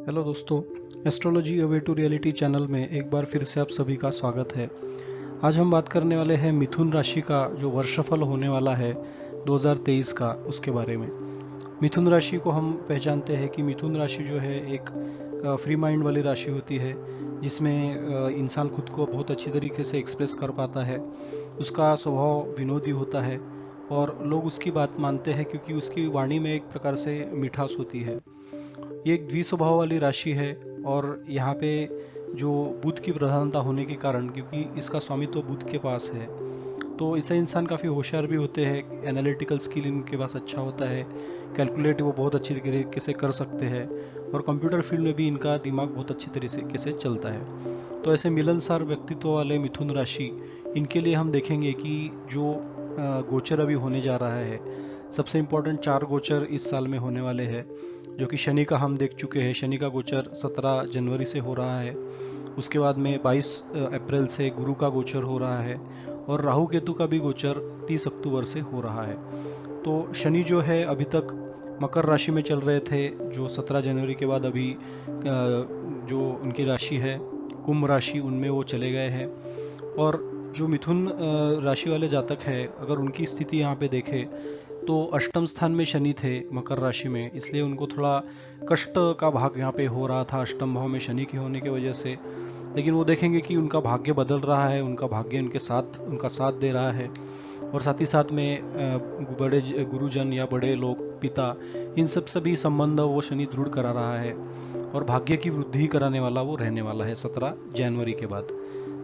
Hello दोस्तों, astrology away to reality channel में एक बार फिर से आप सभी का स्वागत है। आज हम बात करने वाले हैं मिथुन राशि का जो वर्षफल होने वाला है 2023 का, उसके बारे में। मिथुन राशि को हम पहचानते हैं कि मिथुन राशि जो है एक फ्री माइंड वाली राशि होती है, जिसमें इंसान खुद को बहुत अच्छी तरीके से एक्सप्रेस कर पाता है। उसका स्वभाव विनोदी होता है और लोग उसकी बात मानते हैं क्योंकि उसकी वाणी में एक प्रकार से मिठास होती है। ये एक द्विस्वभाव वाली राशि है और यहाँ पे जो बुध की प्रधानता होने के कारण, क्योंकि इसका स्वामित्व बुध के पास है, तो ऐसे इंसान काफ़ी होशियार भी होते हैं। एनालिटिकल स्किल इनके पास अच्छा होता है, कैलकुलेट वो बहुत अच्छी तरीके से कर सकते हैं और कंप्यूटर फील्ड में भी इनका दिमाग बहुत अच्छी तरीके से चलता है। तो ऐसे मिलनसार व्यक्तित्व वाले मिथुन राशि, इनके लिए हम देखेंगे कि जो गोचर अभी होने जा रहा है, सबसे इम्पोर्टेंट 4 गोचर इस साल में होने वाले हैं, जो कि शनि का हम देख चुके हैं। शनि का गोचर 17 जनवरी से हो रहा है। उसके बाद में 22 अप्रैल से गुरु का गोचर हो रहा है और राहु केतु का भी गोचर 30 अक्टूबर से हो रहा है। तो शनि जो है अभी तक मकर राशि में चल रहे थे, जो 17 जनवरी के बाद अभी जो उनकी राशि है कुंभ राशि, उनमें वो चले गए हैं। और जो मिथुन राशि वाले जातक है, अगर उनकी स्थिति यहाँ पे देखें तो अष्टम स्थान में शनि थे मकर राशि में, इसलिए उनको थोड़ा कष्ट का भाग यहाँ पे हो रहा था अष्टम भाव में शनि के होने की वजह से। लेकिन वो देखेंगे कि उनका भाग्य बदल रहा है, उनका भाग्य उनका साथ दे रहा है। और साथ ही साथ में बड़े गुरुजन या बड़े लोग, पिता, इन सब सभी संबंध वो शनि दृढ़ करा रहा है और भाग्य की वृद्धि कराने वाला वो रहने वाला है 17 जनवरी के बाद,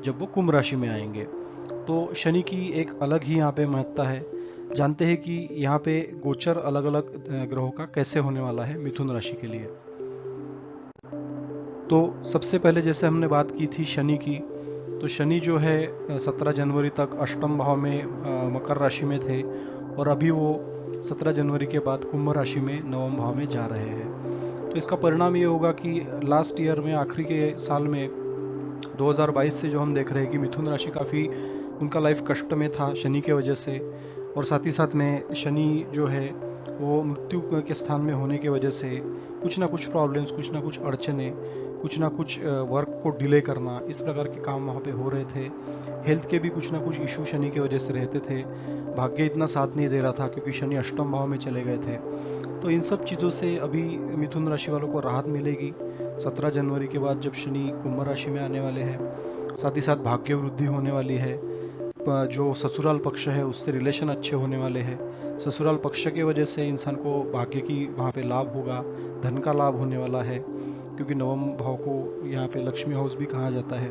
जब वो कुंभ राशि में आएंगे। तो शनि की एक अलग ही यहाँ पे महत्ता है। जानते हैं कि यहाँ पे गोचर अलग अलग ग्रहों का कैसे होने वाला है मिथुन राशि के लिए। तो सबसे पहले जैसे हमने बात की थी शनि की, तो शनि जो है 17 जनवरी तक अष्टम भाव में मकर राशि में थे और अभी वो 17 जनवरी के बाद कुंभ राशि में नवम भाव में जा रहे हैं। तो इसका परिणाम ये होगा कि लास्ट ईयर में, आखिरी के साल में 2022 से जो हम देख रहे हैं कि मिथुन राशि काफ़ी उनका लाइफ कष्ट में था शनि के वजह से। और साथ ही साथ में शनि जो है वो मृत्यु के स्थान में होने की वजह से कुछ ना कुछ प्रॉब्लम्स, कुछ ना कुछ अड़चने, कुछ ना कुछ वर्क को डिले करना, इस प्रकार के काम वहाँ पे हो रहे थे। हेल्थ के भी कुछ ना कुछ इशू शनि की वजह से रहते थे। भाग्य इतना साथ नहीं दे रहा था क्योंकि शनि अष्टम भाव में चले गए थे। तो इन सब चीज़ों से अभी मिथुन राशि वालों को राहत मिलेगी 17 जनवरी के बाद, जब शनि कुंभ राशि में आने वाले हैं। साथ ही साथ भाग्य वृद्धि होने वाली है। जो ससुराल पक्ष है उससे रिलेशन अच्छे होने वाले हैं। ससुराल पक्ष की वजह से इंसान को भाग्य की वहाँ पे लाभ होगा, धन का लाभ होने वाला है, क्योंकि नवम भाव को यहाँ पे लक्ष्मी हाउस भी कहा जाता है।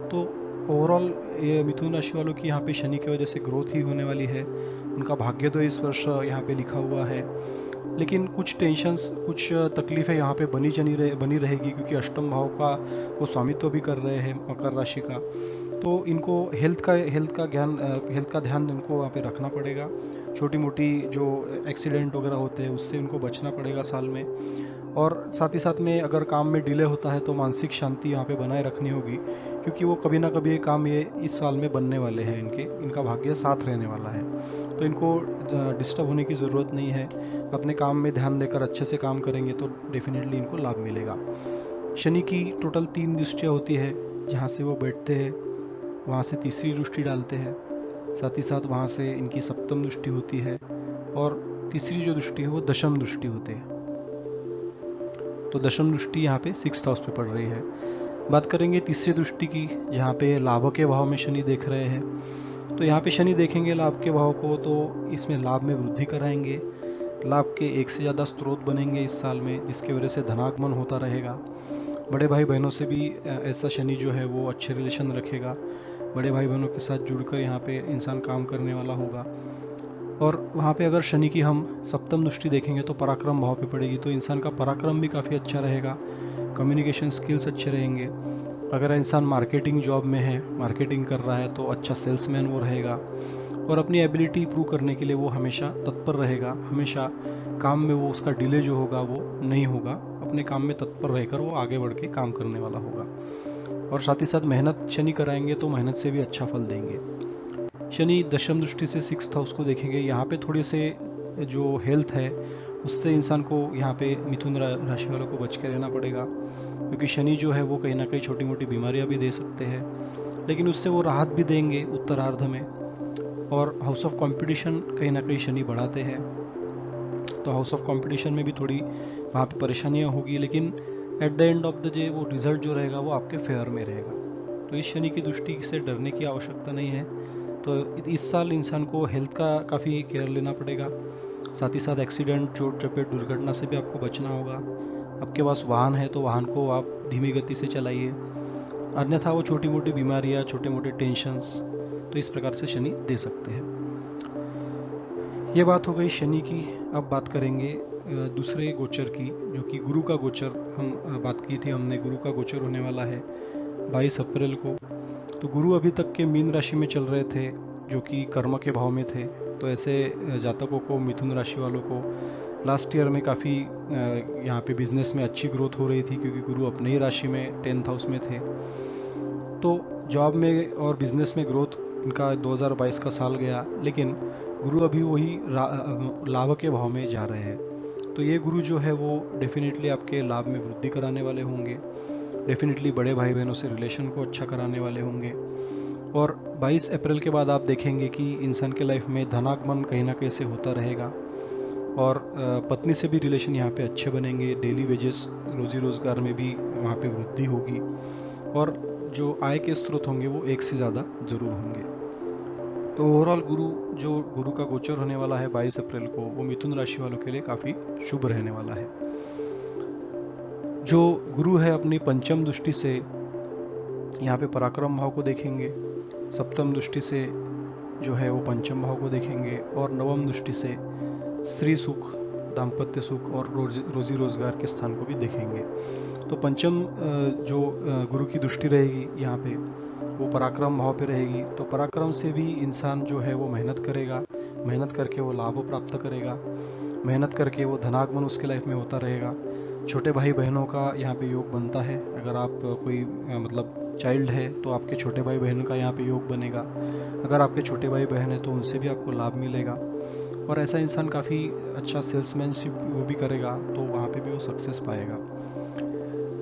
तो ओवरऑल ये मिथुन राशि वालों की यहाँ पे शनि की वजह से ग्रोथ ही होने वाली है। उनका भाग्य तो इस वर्ष यहाँ पे लिखा हुआ है, लेकिन कुछ टेंशन्स, कुछ तकलीफें यहाँ पे बनी रहेगी, क्योंकि अष्टम भाव का वो स्वामित्व भी कर रहे हैं मकर राशि का। तो इनको हेल्थ का ध्यान इनको वहाँ पे रखना पड़ेगा। छोटी मोटी जो एक्सीडेंट वगैरह होते हैं उससे इनको बचना पड़ेगा साल में। और साथ ही साथ में अगर काम में डिले होता है तो मानसिक शांति यहाँ पे बनाए रखनी होगी, क्योंकि वो कभी ना कभी काम ये इस साल में बनने वाले हैं। इनका भाग्य साथ रहने वाला है, तो इनको डिस्टर्ब होने की ज़रूरत नहीं है। अपने काम में ध्यान देकर अच्छे से काम करेंगे तो डेफिनेटली इनको लाभ मिलेगा। शनि की टोटल 3 दृष्टियाँ होती है। जहाँ से वो बैठते हैं वहाँ से तीसरी दृष्टि डालते हैं, साथ ही साथ वहाँ से इनकी सप्तम दृष्टि होती है और तीसरी जो दृष्टि है वो दशम दृष्टि होती है। तो दशम दृष्टि यहाँ पे 6th हाउस पे पड़ रही है। बात करेंगे तीसरी दृष्टि की, जहाँ पे लाभ के भाव में शनि देख रहे हैं। तो यहाँ पे शनि देखेंगे लाभ के भाव को, तो इसमें लाभ में वृद्धि कराएंगे। लाभ के एक से ज़्यादा स्रोत बनेंगे इस साल में, जिसकी वजह से धनागमन होता रहेगा। बड़े भाई बहनों से भी ऐसा शनि जो है वो अच्छे रिलेशन रखेगा। बड़े भाई बहनों के साथ जुड़कर यहाँ पे इंसान काम करने वाला होगा। और वहाँ पे अगर शनि की हम सप्तम दृष्टि देखेंगे तो पराक्रम भाव पे पड़ेगी, तो इंसान का पराक्रम भी काफ़ी अच्छा रहेगा। कम्युनिकेशन स्किल्स अच्छे रहेंगे। अगर इंसान मार्केटिंग जॉब में है, मार्केटिंग कर रहा है, तो अच्छा सेल्समैन वो रहेगा और अपनी एबिलिटी प्रूव करने के लिए वो हमेशा तत्पर रहेगा। हमेशा काम में वो उसका डिले जो होगा वो नहीं होगा, अपने काम में तत्पर रहकर वो आगे बढ़ के काम करने वाला होगा। और साथ ही साथ मेहनत शनि कराएंगे तो मेहनत से भी अच्छा फल देंगे। शनि दशम दृष्टि से 6th हाउस को देखेंगे। यहाँ पे थोड़े से जो हेल्थ है उससे इंसान को यहाँ पे मिथुन राशि वालों को बच के रहना पड़ेगा, क्योंकि शनि जो है वो कहीं ना कहीं छोटी मोटी बीमारियाँ भी दे सकते हैं, लेकिन उससे वो राहत भी देंगे उत्तरार्ध में। और हाउस ऑफ कंपटीशन कहीं ना कहीं शनि बढ़ाते हैं, तो हाउस ऑफ कंपटीशन में भी थोड़ी वहाँ पे परेशानियाँ होगी, लेकिन at the end of the day वो रिजल्ट जो रहेगा वो आपके फेवर में रहेगा। तो इस शनि की दृष्टि से डरने की आवश्यकता नहीं है। तो इस साल इंसान को हेल्थ का काफ़ी केयर लेना पड़ेगा, साथ ही साथ एक्सीडेंट, चोट चपेट, दुर्घटना से भी आपको बचना होगा। आपके पास वाहन है तो वाहन को आप धीमी गति से चलाइए, अन्यथा वो छोटी मोटी बीमारियाँ, छोटे मोटे टेंशन्स, तो इस प्रकार से शनि दे सकते हैं। ये बात हो गई शनि की। अब बात करेंगे दूसरे गोचर की, जो कि गुरु का गोचर। हम बात की थी हमने, गुरु का गोचर होने वाला है 22 अप्रैल को। तो गुरु अभी तक के मीन राशि में चल रहे थे, जो कि कर्म के भाव में थे। तो ऐसे जातकों को, मिथुन राशि वालों को लास्ट ईयर में काफ़ी यहाँ पे बिजनेस में अच्छी ग्रोथ हो रही थी, क्योंकि गुरु अपने ही राशि में 10th हाउस में थे। तो जॉब में और बिजनेस में ग्रोथ इनका 2022 का साल गया, लेकिन गुरु अभी वही लाभ के भाव में जा रहे हैं। तो ये गुरु जो है वो डेफिनेटली आपके लाभ में वृद्धि कराने वाले होंगे, डेफिनेटली बड़े भाई बहनों से रिलेशन को अच्छा कराने वाले होंगे। और 22 अप्रैल के बाद आप देखेंगे कि इंसान के लाइफ में धनागमन कहीं ना कहीं से होता रहेगा, और पत्नी से भी रिलेशन यहाँ पे अच्छे बनेंगे, डेली वेजेस, रोजी रोजगार में भी वहाँ पे वृद्धि होगी, और जो आय के स्रोत होंगे वो एक से ज़्यादा जरूर होंगे। तो ओवरऑल गुरु का गोचर होने वाला है 22 अप्रैल को, वो मिथुन राशि वालों के लिए काफ़ी शुभ रहने वाला है। जो गुरु है अपनी पंचम दृष्टि से यहाँ पे पराक्रम भाव को देखेंगे, सप्तम दृष्टि से जो है वो पंचम भाव को देखेंगे, और नवम दृष्टि से स्त्री सुख, दाम्पत्य सुख और रोजी रोजगार के स्थान को भी देखेंगे। तो पंचम जो गुरु की दृष्टि रहेगी यहाँ पे, वो पराक्रम भाव पे रहेगी। तो पराक्रम से भी इंसान जो है वो मेहनत करेगा, मेहनत करके वो लाभ प्राप्त करेगा, मेहनत करके वो धनागमन उसके लाइफ में होता रहेगा। छोटे भाई बहनों का यहाँ पे योग बनता है। अगर आप कोई मतलब चाइल्ड है तो आपके छोटे भाई बहनों का यहाँ पे योग बनेगा। अगर आपके छोटे भाई बहन है तो उनसे भी आपको लाभ मिलेगा, और ऐसा इंसान काफ़ी अच्छा सेल्समैनशिप वो भी करेगा, तो वहाँ पे भी वो सक्सेस पाएगा।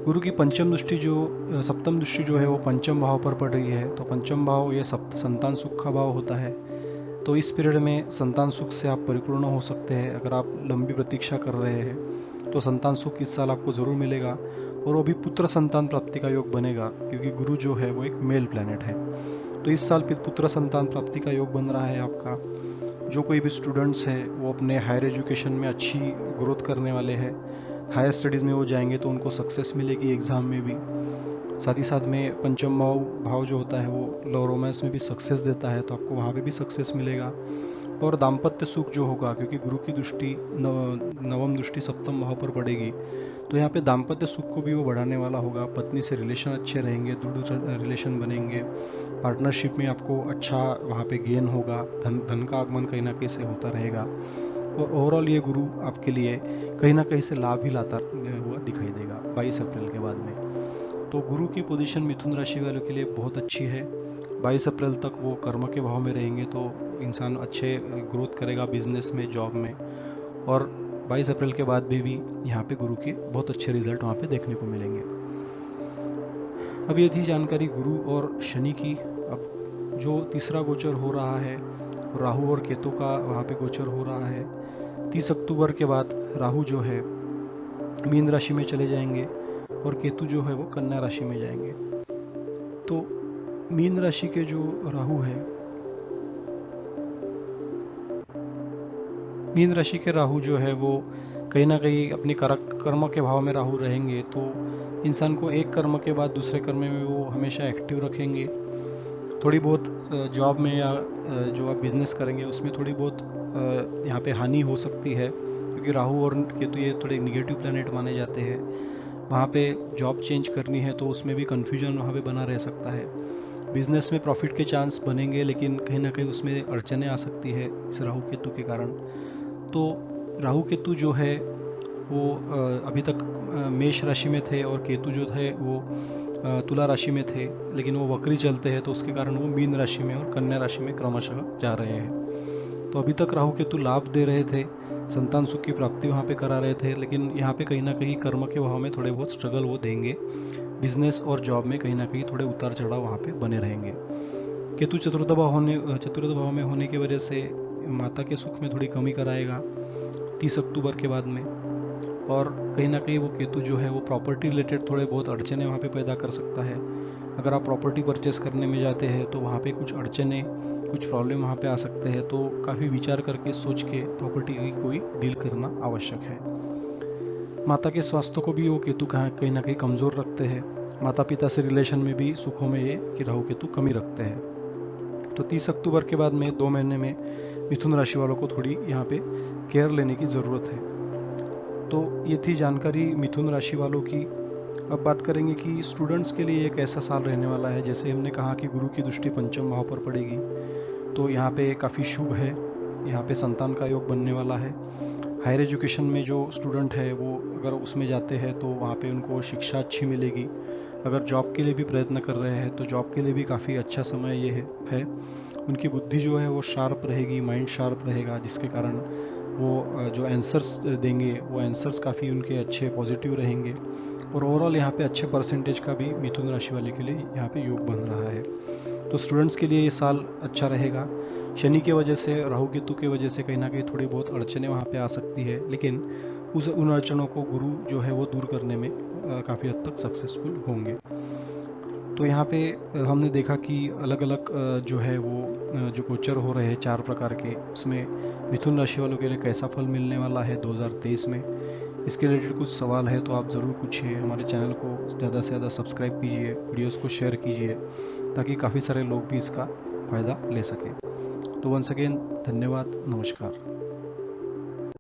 गुरु की पंचम दृष्टि जो सप्तम दृष्टि जो है वो पंचम भाव पर पड़ रही है। तो पंचम भाव ये संतान सुख का भाव होता है। तो इस पीरियड में संतान सुख से आप परिपूर्ण हो सकते हैं। अगर आप लंबी प्रतीक्षा कर रहे हैं तो संतान सुख इस साल आपको ज़रूर मिलेगा, और वो भी पुत्र संतान प्राप्ति का योग बनेगा, क्योंकि गुरु जो है वो एक मेल प्लैनेट है। तो इस साल पुत्र संतान प्राप्ति का योग बन रहा है आपका। जो कोई भी स्टूडेंट्स हैं वो अपने हायर एजुकेशन में अच्छी ग्रोथ करने वाले हैं, हायर स्टडीज़ में वो जाएंगे तो उनको सक्सेस मिलेगी एग्ज़ाम में भी। साथ ही साथ में पंचम भाव जो होता है वो लव रोमांस में भी सक्सेस देता है, तो आपको वहाँ पे भी सक्सेस मिलेगा। और दाम्पत्य सुख जो होगा, क्योंकि गुरु की दृष्टि नवम दृष्टि सप्तम भाव पर पड़ेगी, तो यहाँ पे दाम्पत्य सुख को भी वो बढ़ाने वाला होगा। पत्नी से रिलेशन अच्छे रहेंगे, दृढ़ रिलेशन बनेंगे, पार्टनरशिप में आपको अच्छा वहाँ पे गेन होगा, धन का आगमन कहीं ना कहीं से होता रहेगा। और ओवरऑल ये गुरु आपके लिए कहीं ना कहीं से लाभ ही लाता हुआ दिखाई देगा 22 अप्रैल के बाद में। तो गुरु की पोजीशन मिथुन राशि वालों के लिए बहुत अच्छी है। 22 अप्रैल तक वो कर्म के भाव में रहेंगे, तो इंसान अच्छे ग्रोथ करेगा बिजनेस में, जॉब में। और 22 अप्रैल के बाद भी यहाँ पे गुरु के बहुत अच्छे रिजल्ट वहाँ पे देखने को मिलेंगे। अब ये थी जानकारी गुरु और शनि की। अब जो तीसरा गोचर हो रहा है, राहु और केतु का वहाँ पे गोचर हो रहा है। 30 अक्टूबर के बाद राहु जो है मीन राशि में चले जाएंगे, और केतु जो है वो कन्या राशि में जाएंगे। तो मीन राशि के जो राहु है, मीन राशि के राहु जो है वो कहीं ना कहीं अपनी कर्म के भाव में राहु रहेंगे, तो इंसान को एक कर्म के बाद दूसरे कर्म में वो हमेशा एक्टिव रखेंगे। थोड़ी बहुत जॉब में या जो आप बिजनेस करेंगे उसमें थोड़ी बहुत यहाँ पे हानि हो सकती है, क्योंकि राहु और केतु ये थोड़े निगेटिव प्लैनेट माने जाते हैं। वहाँ पे जॉब चेंज करनी है तो उसमें भी कन्फ्यूजन वहाँ पे बना रह सकता है। बिजनेस में प्रॉफिट के चांस बनेंगे, लेकिन कहीं ना कहीं उसमें अड़चने आ सकती है इस राहु केतु के कारण। तो राहु केतु जो है वो अभी तक मेष राशि में थे, और केतु जो थे वो तुला राशि में थे, लेकिन वो वक्री चलते हैं, तो उसके कारण वो मीन राशि में और कन्या राशि में क्रमशः जा रहे हैं। तो अभी तक राहु केतु लाभ दे रहे थे, संतान सुख की प्राप्ति वहाँ पे करा रहे थे, लेकिन यहाँ पे कहीं ना कहीं कर्म के भाव में थोड़े बहुत स्ट्रगल वो देंगे। बिजनेस और जॉब में कहीं ना कहीं थोड़े उतार चढ़ाव वहाँ पे बने रहेंगे। केतु चतुर्थ भाव में होने की वजह से माता के सुख में थोड़ी कमी कराएगा 30 अक्टूबर के बाद में। और कहीं ना कहीं वो केतु जो है वो प्रॉपर्टी रिलेटेड थोड़े बहुत अड़चने वहाँ पे पैदा कर सकता है। अगर आप प्रॉपर्टी परचेस करने में जाते हैं तो वहाँ पे कुछ अड़चने, कुछ प्रॉब्लम वहाँ पे आ सकते हैं, तो काफ़ी विचार करके सोच के प्रॉपर्टी की कोई डील करना आवश्यक है। माता के स्वास्थ्य को भी वो केतु कहीं ना कहीं कमज़ोर रखते हैं। माता पिता से रिलेशन में भी सुखों में ये कि राहु केतु कमी रखते हैं। तो 30 अक्टूबर के बाद में 2 महीने में मिथुन राशि वालों को थोड़ी यहाँ पे केयर लेने की ज़रूरत है। तो ये थी जानकारी मिथुन राशि वालों की। अब बात करेंगे कि स्टूडेंट्स के लिए एक ऐसा साल रहने वाला है, जैसे हमने कहा कि गुरु की दृष्टि पंचम भाव पर पड़ेगी, तो यहाँ पे काफ़ी शुभ है। यहाँ पे संतान का योग बनने वाला है। हायर एजुकेशन में जो स्टूडेंट है वो अगर उसमें जाते हैं तो वहाँ पे उनको शिक्षा अच्छी मिलेगी। अगर जॉब के लिए भी प्रयत्न कर रहे हैं तो जॉब के लिए भी काफ़ी अच्छा समय ये है। उनकी बुद्धि जो है वो शार्प रहेगी, माइंड शार्प रहेगा, जिसके कारण वो जो आंसर्स देंगे वो आंसर्स काफ़ी उनके अच्छे पॉजिटिव रहेंगे। और ओवरऑल यहाँ पे अच्छे परसेंटेज का भी मिथुन राशि वाले के लिए यहाँ पे योग बन रहा है। तो स्टूडेंट्स के लिए ये साल अच्छा रहेगा। शनि की वजह से, राहु केतु की वजह से कहीं ना कहीं थोड़ी बहुत अड़चने वहाँ पे आ सकती है, लेकिन उन अड़चनों को गुरु जो है वो दूर करने में काफ़ी हद तक सक्सेसफुल होंगे। तो यहाँ पे हमने देखा कि अलग अलग जो है वो जो गोचर हो रहे हैं 4 प्रकार के, उसमें मिथुन राशि वालों के लिए कैसा फल मिलने वाला है 2023 में। इसके रिलेटेड कुछ सवाल है तो आप ज़रूर पूछिए। हमारे चैनल को ज़्यादा से ज़्यादा सब्सक्राइब कीजिए, वीडियोस को शेयर कीजिए, ताकि काफ़ी सारे लोग भी इसका फ़ायदा ले सकें। तो वंस अगेन धन्यवाद, नमस्कार।